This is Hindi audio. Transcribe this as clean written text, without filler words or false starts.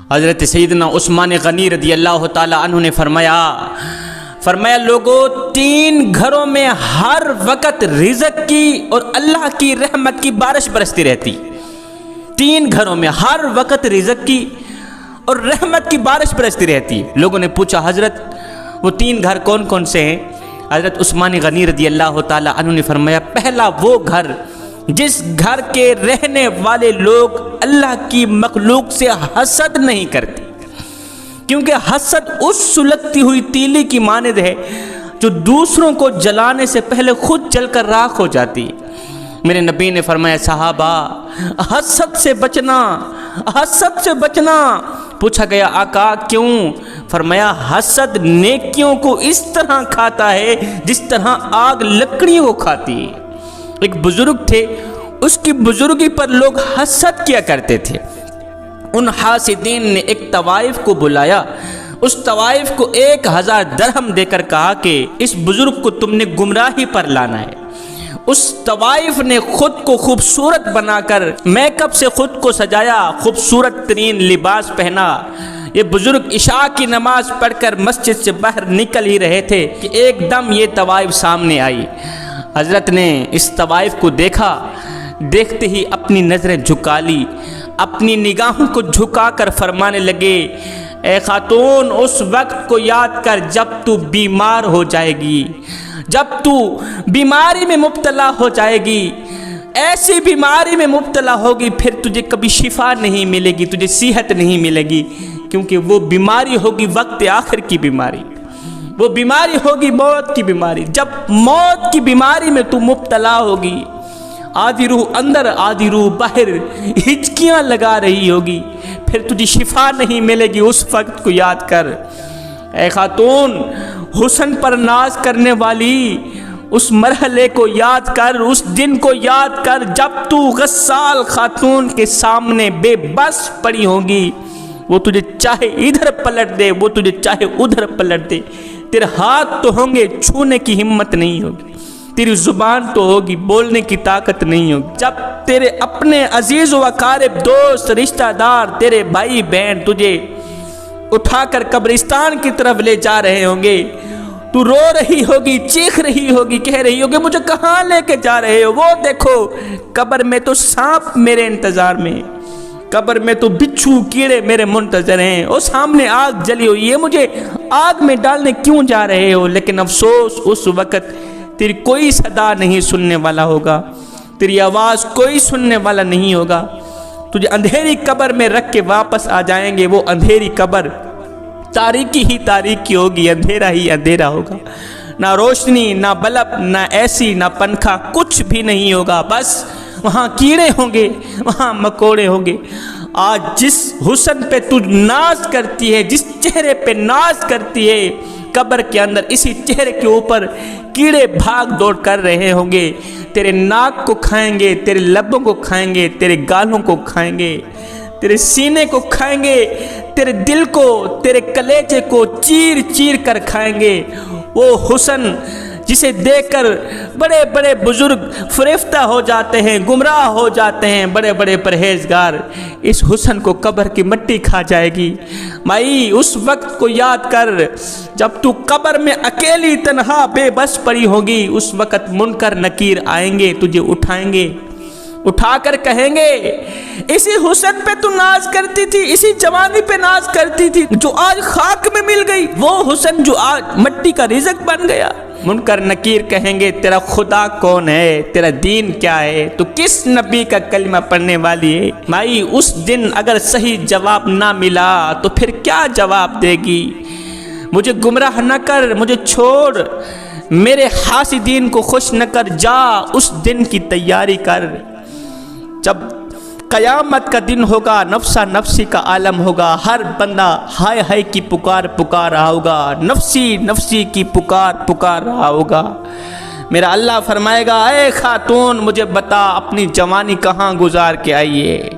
हज़रत सैयदना उस्मान गनी रज़ी अल्लाह ताला अन्हु ने फरमाया लोगों, 3 घरों में हर वक्त रिज़्क़ की और अल्लाह की रहमत की बारिश बरसती रहती। 3 घरों में हर वक्त रिज़्क़ की और रहमत की बारिश बरसती रहती। लोगों ने पूछा हज़रत वो 3 घर कौन कौन से हैं? हज़रत उस्मान गनी रज़ी अल्लाह ताला अन्हु ने फरमाया, पहला वो घर जिस घर के रहने वाले लोग अल्लाह की मखलूक से हसद नहीं करते, क्योंकि हसद उस सुलगती हुई तीली की मानद है जो दूसरों को जलाने से पहले खुद जलकर राख हो जाती है। मेरे नबी ने फरमाया, सहाबा हसद से बचना, हसद से बचना। पूछा गया आका क्यों? फरमाया, हसद नेकियों को इस तरह खाता है जिस तरह आग लकड़ियों को खाती है। एक बुजुर्ग थे, उसकी बुजुर्गी पर लोग हसद किया करते थे। उन हासिदीन ने एक तवाइफ को बुलाया, उस तवाइफ को 1000 दरहम देकर कहा कि इस बुजुर्ग को तुमने गुमराही पर लाना है। उस तवाइफ ने खुद को खूबसूरत बनाकर मेकअप से खुद को सजाया, खूबसूरत तरीन लिबास पहना। ये बुजुर्ग इशा की नमाज पढ़कर मस्जिद से बाहर निकल ही रहे थे कि एकदम ये तवाइफ सामने आई। हजरत ने इस तवाइफ को देखा, देखते ही अपनी नज़रें झुका ली, अपनी निगाहों को झुकाकर फरमाने लगे, ए खातून उस वक्त को याद कर जब तू बीमार हो जाएगी, जब तू बीमारी में मुब्तला हो जाएगी। ऐसी बीमारी में मुब्तला होगी फिर तुझे कभी शिफा नहीं मिलेगी, तुझे सेहत नहीं मिलेगी, क्योंकि वो बीमारी होगी वक्त आखिर की बीमारी, वो बीमारी होगी मौत की बीमारी। जब मौत की बीमारी में तू मुब्तला होगी, आधी रूह अंदर आधी रूह बाहर हिचकियाँ लगा रही होगी, फिर तुझे शिफा नहीं मिलेगी। उस वक्त को याद कर ए खातून, हुस्न पर नाज करने वाली, उस मरहले को याद कर, उस दिन को याद कर जब तू गस्साल खातून के सामने बेबस पड़ी होगी। वो तुझे चाहे इधर पलट दे, वो तुझे चाहे उधर पलट दे, तेरे हाथ तो होंगे, छूने की हिम्मत नहीं होगी, तेरी जुबान तो होगी, बोलने की ताकत नहीं होगी। जब तेरे अपने अजीज व अकारिब दोस्त रिश्तेदार, तेरे भाई बहन तुझे उठाकर कब्रिस्तान की तरफ ले जा रहे होंगे, तू रो रही होगी, चीख रही होगी, कह रही होगी मुझे कहाँ लेके जा रहे हो? वो देखो कब्र में तो सांप मेरे इंतजार में, कब्र में तो बिच्छू कीड़े मेरे मुंतजर हैं, और सामने आग जली हुई है, मुझे आग में डालने क्यों जा रहे हो? लेकिन अफसोस उस वक़्त तेरी कोई सदा नहीं सुनने वाला होगा, तेरी आवाज़ कोई सुनने वाला नहीं होगा। तुझे अंधेरी कब्र में रख के वापस आ जाएंगे। वो अंधेरी कब्र तारीकी ही तारीकी होगी, अंधेरा ही अंधेरा होगा, ना रोशनी, ना बल्ब, ना एसी, ना पंखा, कुछ भी नहीं होगा। बस वहाँ कीड़े होंगे, वहाँ मकोड़े होंगे। आज जिस हुस्न पे तू नाज करती है, जिस चेहरे पे नाज करती है, कब्र के अंदर इसी चेहरे के ऊपर कीड़े भाग दौड़ कर रहे होंगे। तेरे नाक को खाएंगे, तेरे लबों को खाएंगे, तेरे गालों को खाएंगे, तेरे सीने को खाएंगे, तेरे दिल को, तेरे कलेजे को चीर चीर कर खाएंगे। वो हुस्न जिसे देखकर बड़े बड़े बुजुर्ग फरेफ्ता हो जाते हैं, गुमराह हो जाते हैं, बड़े बड़े परहेजगार, इस हुस्न को कब्र की मिट्टी खा जाएगी। माई उस वक्त को याद कर जब तू कब्र में अकेली तन्हा बेबस पड़ी होगी। उस वक्त मुनकर नकीर आएंगे, तुझे उठाएंगे, उठाकर कहेंगे इसी हुस्न पे तू नाज करती थी, इसी जवानी पे नाज करती थी, जो आज खाक में मिल गई, वो हुस्न जो आज मिट्टी का रिज़्क़ बन गया। मुनकर नकीर कहेंगे तेरा खुदा कौन है, तेरा दीन क्या है, तो किस नबी का कलमा पढ़ने वाली है? माई उस दिन अगर सही जवाब ना मिला तो फिर क्या जवाब देगी? मुझे गुमराह न कर, मुझे छोड़, मेरे हासिदीन को खुश न कर, जा उस दिन की तैयारी कर। जब क़यामत का दिन होगा, नफ्सा नफ्सी का आलम होगा, हर बंदा हाय हाय की पुकार पुकार रहा होगा, नफ्सी नफ्सी की पुकार पुकार रहा होगा। मेरा अल्लाह फरमाएगा, ऐ खातून मुझे बता अपनी जवानी कहाँ गुजार के आई है,